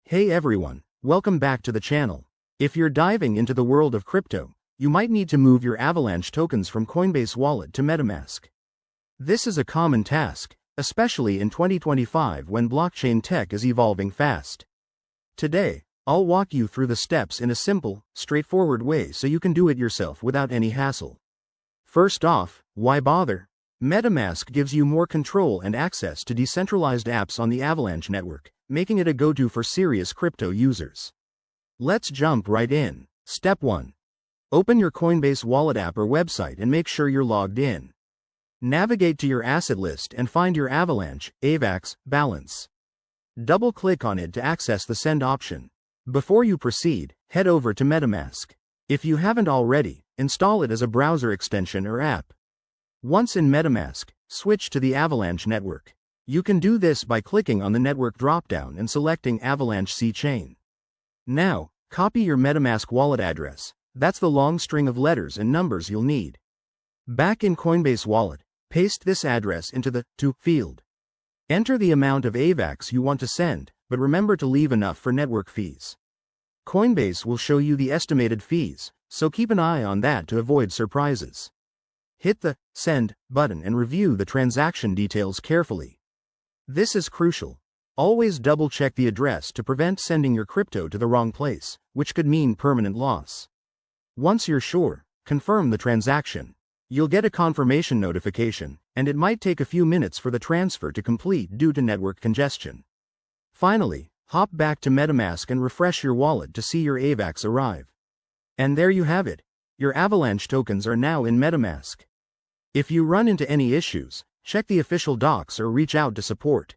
Hey everyone, welcome back to the channel. If you're diving into the world of crypto, you might need to move your Avalanche tokens from Coinbase Wallet to Metamask. This is a common task, especially in 2025 when blockchain tech is evolving fast. Today, I'll walk you through the steps in a simple, straightforward way so you can do it yourself without any hassle. First off, why bother? Metamask gives you more control and access to decentralized apps on the Avalanche network, making it a go-to for serious crypto users. Let's jump right in. Step 1. Open your Coinbase Wallet app or website and make sure you're logged in. Navigate to your asset list and find your Avalanche, AVAX, balance. Double-click on it to access the send option. Before you proceed, head over to Metamask. If you haven't already, install it as a browser extension or app. Once in Metamask, switch to the Avalanche network. You can do this by clicking on the network dropdown and selecting Avalanche C-Chain. Now, copy your Metamask wallet address. That's the long string of letters and numbers you'll need. Back in Coinbase Wallet, paste this address into the To field. Enter the amount of AVAX you want to send, but remember to leave enough for network fees. Coinbase will show you the estimated fees, so keep an eye on that to avoid surprises. Hit the Send button and review the transaction details carefully. This is crucial. Always double-check the address to prevent sending your crypto to the wrong place, which could mean permanent loss. Once you're sure, confirm the transaction. You'll get a confirmation notification, and it might take a few minutes for the transfer to complete due to network congestion. Finally, hop back to Metamask and refresh your wallet to see your AVAX arrive. And there you have it. Your Avalanche tokens are now in Metamask. If you run into any issues, check the official docs or reach out to support.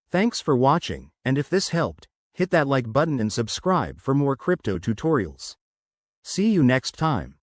Thanks for watching, and if this helped, hit that like button and subscribe for more crypto tutorials. See you next time.